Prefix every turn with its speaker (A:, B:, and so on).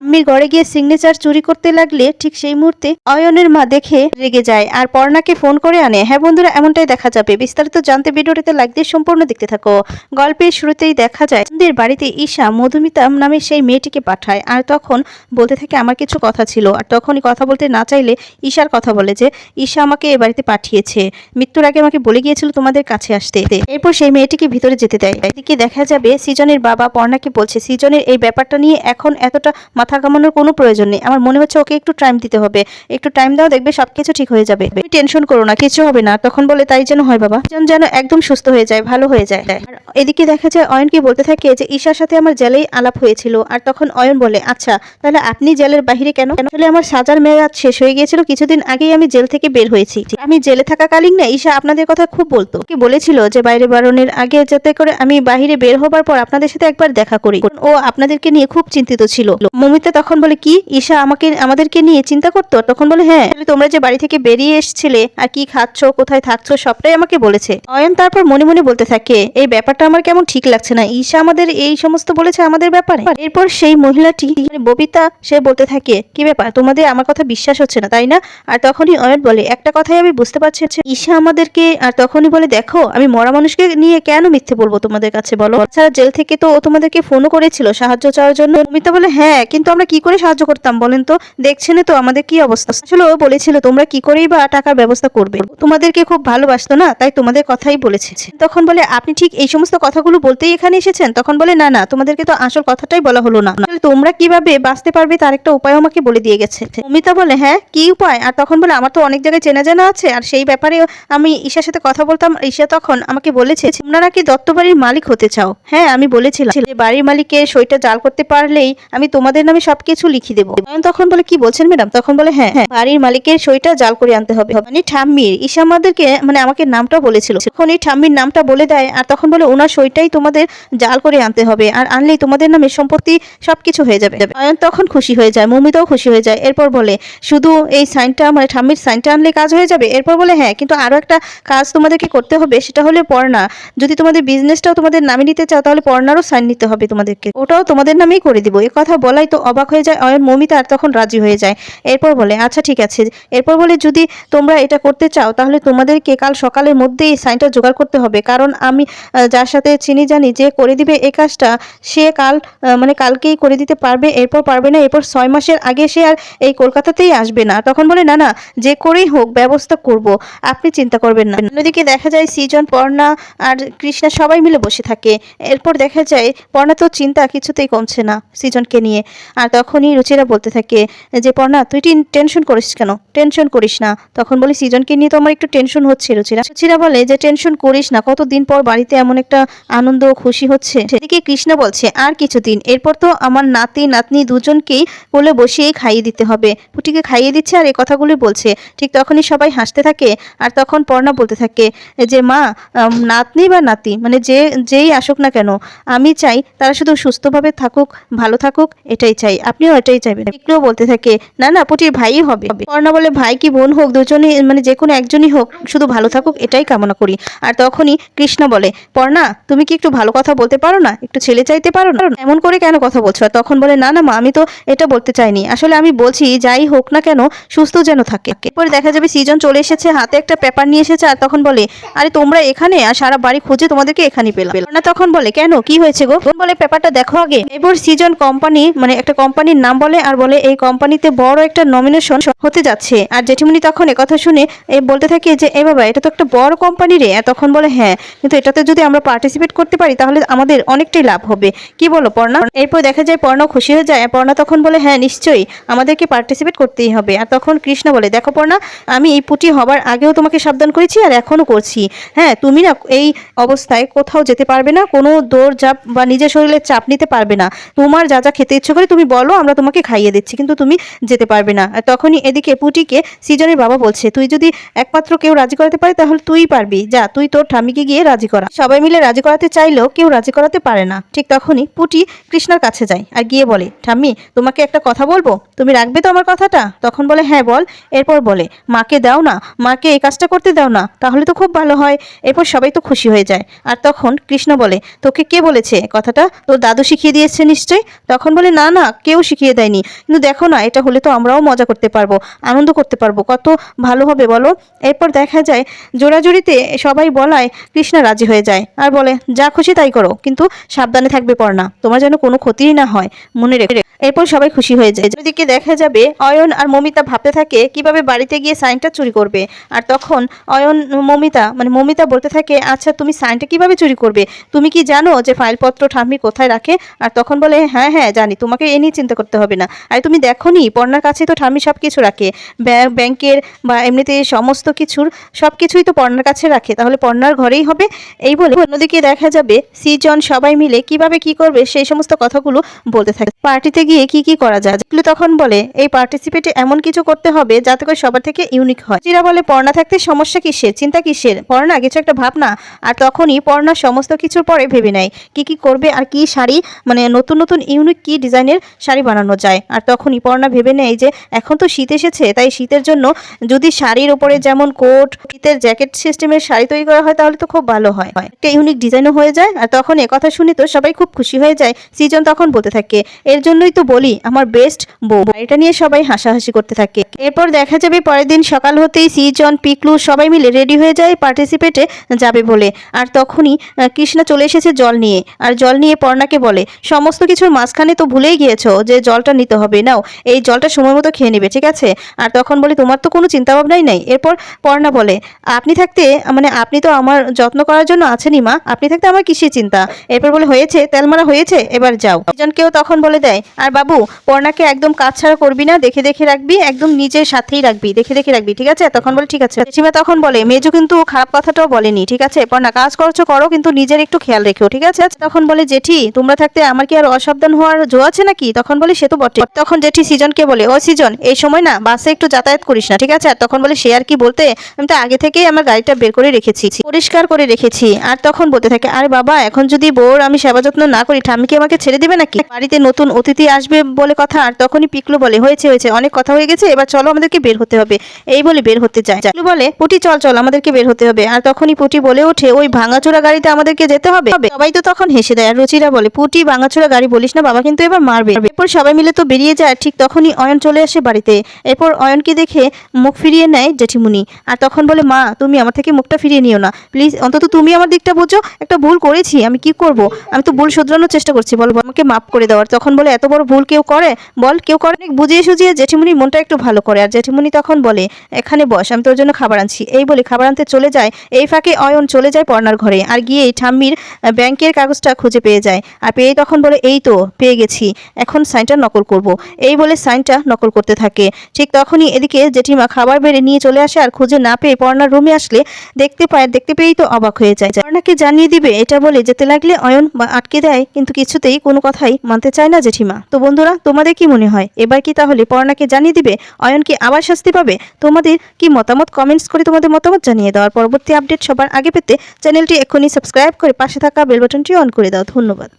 A: ঠাম্মির ঘরে গিয়ে সিগনেচার চুরি করতে লাগলে ঠিক সেই মুহূর্তে অয়নের মা দেখে রেগে যায় আর পর্ণাকে ফোন করে আনে। হ্যাঁ বন্ধুরা, এমনটাই দেখা যাবে। বিস্তারিত জানতে ভিডিওটিতে লাইক দিয়ে সম্পূর্ণ দেখতে থাকো। গল্পের শুরুতেই দেখা যায় আমাদের বাড়িতে ঈশা মধুমিতা নামে সেই মেয়েটিকে পাঠায় আর তখন বলতে থাকে আমার কিছু কথা ছিল। আর তখনই কথা বলতে না চাইলে ঈশার কথা বলে যে ঈশা আমাকে এ বাড়িতে পাঠিয়েছে, মৃত্যুর আগে আমাকে বলে গিয়েছিল তোমাদের কাছে আসতে। এরপর সেই মেয়েটিকে ভিতরে যেতে দেয়। এদিকে দেখা যাবে সৃজনের বাবা পর্ণাকে বলছে সৃজনের এই ব্যাপারটা নিয়ে এখন এতটা মাথা ঘামানোর কোনো প্রয়োজন নেই। আমার মনে হচ্ছে ওকে একটু টাইম দিতে হবে, একটু টাইম দাও, দেখবে সবকিছু ঠিক হয়ে যাবে, তুমি টেনশন করো না, কিছু হবে না। তখন বলে তাই যেন হয় বাবা, যেন একদম সুস্থ হয়ে যায়, ভালো হয়ে যায়। আর এদিকে দেখা যায় অয়নকে বলতে থাকে যে ঈশার সাথে আমার জেলেই আলাপ হয়েছিল। আর তখন অয়ন বলে আচ্ছা তাহলে আপনি জেলের বাহিরে কেন? আসলে আমার সাজার মেয়াদ শেষ হয়ে গিয়েছিল, কিছুদিন আগেই আমি জেল থেকে বের হয়েছি। আমি জেলে থাকাকালীন না ঈশা আপনাদের কথা খুব বলতো, কি বলেছিল যে বাইরে বাড়ানোর আগে যাতে করে আমি বাহিরে বের হবার পর আপনাদের সাথে একবার দেখা করি। ও আপনাদেরকে নিয়ে খুব চিন্তিত ছিল। মমিতা তখন বলে কি ঈশা আমাদেরকে নিয়ে চিন্তা করতো? তখন বলে হ্যাঁ, তোমরা যে বাড়ি থেকে বেরিয়ে এসেছিলে আর কি খাচ্ছ, কোথায় থাকছো, সবটাই আমাকে বলেছে। অয়ন তারপর মনে মনে বলতে থাকে এই ব্যাপারটা আমার কেমন ঠিক লাগছে না, ঈশা আমাদের এই সমস্ত বলেছে আমাদের ব্যাপারে। এরপর সেই মহিলাটি ববিতা সে বলতে থাকে কি ব্যাপার, তোমাদের আমার কথা বিশ্বাস হচ্ছে না তাই না? আর তখনই অয়ন বলে একটা কথাই আমি বুঝতে পারছি, ঈশা আমাদেরকে। আর তখনই বলে দেখো আমি মরা মানুষকে নিয়ে কেন মিথ্যে বলবো তোমাদের কাছে বলো? তাছাড়া জেল থেকে তো ও তোমাদেরকে ফোনও করেছিল সাহায্য চাওয়ার জন্য। মমিতা বলে হ্যাঁ, কিন্তু আমরা কি করে সাহায্য করতাম বলেন তো, দেখছেন তো আমাদের কি অবস্থা। আসলে ও বলেছিল তোমরা কি করেই বা টাকার ব্যবস্থা করবে, তোমাদেরকে খুব ভালোবাসতো না, তাই তোমাদের কথাই বলেছে। তখন বলে আপনি ঠিক এই সমস্ত কথাগুলো বলতেই এখানে এসেছেন? তখন বলে না না, তোমাদেরকে তো আসল কথাটাই বলা হলো না, তোমরা কিভাবে বাঁচতে পারবে তার একটা উপায় আমাকে বলে দিয়ে গেছে। মমিতা বলে হ্যাঁ কি উপায়? আর তখন বলে আমার তো অনেক জায়গায় চেনা জানা আছে, আর সেই ব্যাপারে আমি ঈশার সাথে কথা বলতাম। ঈশা তখন আমাকে বলেছে তোমরা নাকি দত্ত বাড়ির মালিক হতে চাও। হ্যাঁ আমি বলেছিলাম যে বাড়ির মালিকের সইটা জাল করতে পারলেই আমি তোমাদের নামে সবকিছু লিখে দেবো। তখন বলে কি বলছেন ম্যাডাম? তখন বলে হ্যাঁ হ্যাঁ, বাড়ির মালিকের সইটা জাল করে আনতে হবে। মানে ঠাম্মির ঈশা আমাদেরকে মানে আমাকে নামটা বলেছিল, তখন এই ঠাম্মির নামটা বলে দেয়। আর তখন বলে ওনার সইটাই তোমাদের জাল করে আনতে হবে, আর আনলেই তোমাদের নামে সম্পত্তি সবকিছু হয়ে যাবে। অয়ন তখন খুশি হয়ে যায়, মমিতাও খুশি হয়ে যায়। এরপর বলে শুধু এই সাইনটা মানে ঠাম্মির সাইনটা আনলে কাজ হয়ে যাবে? এরপর বলে হ্যাঁ, কিন্তু আরো একটা কাজ তোমাদেরকে করতে হবে, সেটা হলো পর্ণা। যদি তোমাদের বিজনেসটাও তোমাদের নামে নিতে চাও তাহলে পর্ণারও সাইন নিতে হবে তোমাদেরকে, ওটাও তোমাদের নামেই করে দিব। এ কথা বলাই তো অবাক হয়ে যায় অয়ন, মমিতা আর তখন রাজি হয়ে যায়। এরপর বলে আচ্ছা ঠিক আছে। এরপর বলে যদি তোমরা এটা করতে চাও তাহলে তোমাদেরকে কাল সকালের মধ্যেই সাইনটা জোগাড় করতে হবে, কারণ আমি যার সাথে চিনি জানি যে করে দিবে এই কাজটা, সে মানে কালকেই করে দিতে পারবে, এরপর পারবে না, এরপর 6 মাসের আগে সে আর এই কলকাতাতেই আসবে না। তখন বলে না না, যে করেই হোক ব্যবস্থা করব, আপনি চিন্তা করবেন না। অন্যদিকে দেখা যায় সৃজন, পর্ণা আর কৃষ্ণা সবাই মিলে বসে থাকে। এরপর দেখা যায় পর্ণা তো চিন্তা কিছুতেই কমছে না সৃজনকে নিয়ে। আর তখনই রুচিরা বলতে থাকে যে পর্ণা তুই টেনশন করিস কেন? টেনশন করিস না। তখন বলি সৃজনকে নিয়ে তো আমার একটু টেনশন হচ্ছে। রুচিরা বলে যে টেনশন করিস না, কতদিন পর বাড়িতে এমন একটা আনন্দ খুশি হচ্ছে। এদিকে কৃষ্ণা বলছে আর কিছুদিন, এরপর তো আমার নাতি নাতনি দুজনকেই কোলে বসিয়েই খাইয়ে দিতে হবে। পুটিকে খাইয়ে দিচ্ছে আর এই কথাগুলি বলছে। ঠিক তখনই সবাই হাসতে থাকে। আর তখন পর্ণা বলতে থাকে যে মা, নাতনি বা নাতি মানে যেই আসুক না কেন, আমি চাই তারা শুধু সুস্থভাবে থাকুক, ভালো থাকুক, এটাই চাই। আপনিও এটাই চাইবেন? একটুও বলতে থাকে না না, পুটির ভাইই হবে। পর্ণা বলে ভাই কি বোন হোক, দুজনই মানে যে কোনো একজনই হোক, শুধু ভালো থাকুক এটাই কামনা করি। আর তখনই কৃষ্ণ বলে পর্ণা তুমি কি একটু ভালো কথা বলতে পারো না, একটু ছেলে চাইতে পারো না, এমন করে কেন কথা বলছো? আর তখন বলে না না মা, আমি তো এটা বলতে চাইনি, আসলে আমি বলছি যাই হোক না কেন সুস্থ যেন থাকে। এরপরে দেখা যাবে সৃজন চলে এসেছে, হাতে একটা পেপার নিয়ে এসেছে। আর তখন বলে আরে তোমরা এখানে? আর সারা বাড়ি খুঁজে তোমাদেরকে এখানে পেলাম না। তখন বলে কেন, কি হয়েছে গো? বলে পেপারটা দেখো আগে। এরপর সৃজন কোম্পানি মানে একটা কোম্পানির নাম বলে, আর বলে এই কোম্পানিতে বড় একটা নমিনেশন হতে যাচ্ছে। আর জেঠিমনি তখন একথা শুনে বলতে থাকে যে এ বাবা, এটা তো একটা বড় কোম্পানি রে। আর তখন বলে হ্যাঁ, কিন্তু এটাতে যদি আমরা পার্টিসিপেট করতে পারি তাহলে আমাদের অনেকটাই লাভ হবে, কি বলো পর্ণা? এরপর দেখা যায় পর্ণা খুশি হয়ে যায়। পর্ণা তখন বলে হ্যাঁ নিশ্চয়ই, আমাদেরকে পার্টিসিপেট করতেই হবে। আর তখন কৃষ্ণ বলে দেখো পর্ণা, আমি এই পুটি হবার আগেও তোমাকে সাবধান করেছি আর এখনো করছি। হ্যাঁ, তুমি না এই অবস্থায় কোথাও যেতে পারবে না, কোনো দৌড় ঝাঁপ বা নিজের শরীরে চাপ নিতে পারবে না। তোমার যা যা খেতে ইচ্ছে করে তুমি বলো, আমরা তোমাকে খাইয়ে দিচ্ছি, কিন্তু তুমি যেতে পারবে না। আর তখনই এদিকে পুটিকে সৃজনের বাবা বলছে তুই যদি একমাত্র কেউ রাজি করাতে পারে তাহলে তুই পারবি, যা তুই তোর ঠাম্মিকে গিয়ে রাজি করা। সবাই মিলে রাজি করাতে চাইলেও কেউ রাজি করাতে পারে না। ঠিক তখনই পুটি কৃষ্ণার কাছে যায় আর গিয়ে বলে ঠাম্মি তোমাকে একটা কথা বলবো, তুমি রাখবে তো আমার কথাটা? তখন বলে হ্যাঁ বল। এরপর বলে মাকে দাও না, মাকে এই কাজটা করতে দাও না, তাহলে তো খুব ভালো হয়। এরপর সবাই তো খুশি হয়ে যায়। আর তখন কৃষ্ণ বলে তোকে কে বলেছে কথাটা? তোর দাদু শিখিয়ে দিয়েছে নিশ্চয়ই। তখন বলে না না, কেউ শিখিয়ে দেয়নি, কিন্তু দেখো না এটা হলে তো আমরাও মজা করতে পারবো, আনন্দ করতে পারবো, কত ভালো হবে বলো। এরপর দেখা যায় জোড়াজুড়িতে সবাই বলায় কৃষ্ণা রাজি হয়ে যায় আর বলে যা খুশি তাই করো, কিন্তু সাবধানে থাকবে পর্ণা, তোমার যেন কোনো ক্ষতিই না হয়, মনে রেখে। এরপর সবাই খুশি হয়ে যায়। এদিকে দেখা যাবে অয়ন আর মমিতা ভাবতে থাকে কিভাবে বাড়িতে গিয়ে সাইনটা চুরি করবে। আর তখন অয়ন মমিতা বলতে থাকে আচ্ছা তুমি সাইনটা কিভাবে চুরি করবে, তুমি কি জানো যে ফাইলপত্র ঠাম্মি কোথায় রাখে। আর তখন বলে হ্যাঁ হ্যাঁ জানি, তোমাকে এ নিয়ে চিন্তা করতে হবে না। আর তুমি দেখোনি পর্ণার কাছে তো ঠাম্মি সব কিছু রাখে, ব্যাংকের বা এমনিতে সমস্ত সব কিছুই তো পর্ণার কাছে রাখে, তাহলে পর্ণার ঘরেই হবে। এই বলে অন্যদিকে দেখা যাবে সৃজন সবাই মিলে কিভাবে কি করবে সেই সমস্ত কথাগুলো বলতে থাকে। পার্টিতে গিয়ে কি কি করা যায়, তখন বলে এই পার্টিসিপেটে এমন কিছু করতে হবে যাতে করে সবার থেকে ইউনিক হয়। জিরা বলে পর্ণা থাকতে সমস্যা কিসের, চিন্তা কিসের, পর্ণা কিছু একটা ভাবনা। আর তখনই পর্ণা সমস্ত কিছুর পরে ভেবে নেয় কি কি করবে আর কি শাড়ি, নতুন নতুন ইউনিক কি ডিজাইনের শাড়ি বানানো যায়। আর তখনই পর্ণা ভেবে নেয় যে এখন তো শীত এসেছে, তাই শীতের জন্য যদি শাড়ির উপরে যেমন কোট, শীতের জ্যাকেট সিস্টেমের শাড়ি তৈরি করা হয় তাহলে তো খুব ভালো হয়, একটা ইউনিক ডিজাইনও হয়ে যায়। আর তখন একথা শুনে তো সবাই খুব খুশি হয়ে যায়। সৃজন তখন বলতে থাকে এর জন্যই তো বলি আমার বেস্ট বউ। এটা নিয়ে সবাই হাসাহাসি করতে থাকে। এরপর দেখা যাবে পরের দিন সকাল হতেই সৃজন, পিকলু সবাই মিলে রেডি হয়ে যায় পার্টিসিপেটে যাবে বলে। আর তখনই কৃষ্ণা চলে এসেছে জল নিয়ে, আর জল নিয়ে পর্ণাকে বলে সমস্ত কিছুর মাঝখানে তো ভুলেই গিয়েছো যে জলটা নিতে হবে, নাও এই জলটা সময় মতো খেয়ে নেবে, ঠিক আছে। আর তখন বলি তোমার তো কোনো চিন্তা ভাবনাই নাই। এরপর পর্ণা বলে আপনি থাকতে আপনি তো আমার যত্ন করার জন্য আছেনই মা, আপনি থাকতে আমার কিসের চিন্তা। এরপর বলে হয়েছে তেলমারা হয়েছে, এবার যাও। সৃজনকেও তখন বলে দেয় আর বাবু পর্ণাকে একদম কাজ ছাড়া করবি না, দেখে দেখে রাখবি, একদম নিজের সাথেই রাখবি, দেখে দেখে রাখবি, ঠিক আছে। তখন বলে ঠিক আছে। জেঠিমা তখন বলে মেজু কিন্তু খারাপ কথাটাও বলেনি, ঠিক আছে, পর্ণা কাজ করছো করো, কিন্তু নিজের একটু খেয়াল রেখো, ঠিক আছে। তখন বলে জেঠি তোমরা থাকতে আমার কি আর অসাবধান হওয়ার জো আছে নাকি। তখন বলে সে তো বটে। তখন জেঠি সৃজনকে বলে ও সৃজন এই সময় না বাসে একটু যাতায়াত করিস না, ঠিক আছে। আর তখন বলে সে আর কি বলতে, আমি তো আগে থেকেই আমার গাড়িটা বের করে রেখেছি, পরিষ্কার করে রেখেছি। আর তখন বলতে থাকে আরে বাবা এখন যদি বউর আমি সেবা যত্ন না করি ঠাম্মি কি আমাকে ছেড়ে দেবে নাকি, বাড়িতে নতুন অতিথি আসবে বলে কথা। আর তখনই পিকলু বলে হয়েছে হয়েছে অনেক কথা হয়ে গেছে, এবার চলো আমাদেরকে বের হতে হবে। এই বলে বের হতে যায়। পিকলু বলে পুটি চল চল আমাদেরকে বের হতে হবে। আর তখনই পুটি বলে ওঠে ওই ভাঙাচোরা গাড়িতে আমাদেরকে যেতে হবে। সবাই তো তখন হেসে দেয়। আর রুচিরা বলে পুটি ভাঙাচোরা গাড়ি বলিস না, বাবা কিন্তু এবার মারবে। এরপর সবাই মিলে তো বেরিয়ে যায়। ঠিক তখনই অয়ন চলে আসে বাড়িতে। এরপর অয়নকে দেখে মুখ ফিরিয়ে নেয় জেঠিমুনি। আর তখন বলে মা তুমি আমার থেকে মুখটা ফিরিয়ে নিও না প্লিজ, অন্তত তুমি আমার দিকটা বোঝো, একটা ভুল করেছি, আমি কি করব, আমি তো ভুল শুধরানোর চেষ্টা করছি, বলো আমাকে মাফ করে দেওয়ার। তখন বলে এত বড় ভুল কেউ করে বল, কেউ করে। বুঝিয়ে সুঝিয়ে জেঠিমুনির মনটা একটু ভালো করে। আর জেঠিমুনি তখন বলে এখানে বস, আমি তোর জন্য খাবার আনছি। এই বলে খাবার আনতে চলে যায়। এই ফাঁকে অয়ন চলে যায় পর্ণার ঘরে আর গিয়েই ঠাম্মির ব্যাংকের কাগজটা খুঁজে পেয়ে যায়। আর পেয়ে তখন বলে এই তো পেয়ে গেছি, এখন সাইনটা নকল করব। এই বলে সাইনটা নকল করতে থাকে। ঠিক তখনই এদিকে জেঠিমা খাবার বেড়ে নিয়ে চলে আসে। আর খুঁজে না পেয়ে পর্ণার রুমে আসলে দেখতে পেয়েই তো অবাক হয়ে যায়। পর্ণাকে জানিয়ে দিবে এটা বলে যেতে লাগলে অয়ন আটকে দেয়, কিন্তু কিছুতেই কোনো কথাই মানতে চায় না জেঠিমা। তো বন্ধুরা তোমাদের কি মনে হয় এবার কি তাহলে পর্ণাকে জানিয়ে দিবে, অয়ন কি আবার শাস্তি পাবে? তোমাদের কি মতামত কমেন্টস করে তোমাদের মতামত জানিয়ে দাও। আর পরবর্তী আপডেট সবার আগে পেতে চ্যানেলটি এক্ষুনি সাবস্ক্রাইব করে পাশে থাকা বেল বাটনটি অন করে দাও। ধন্যবাদ।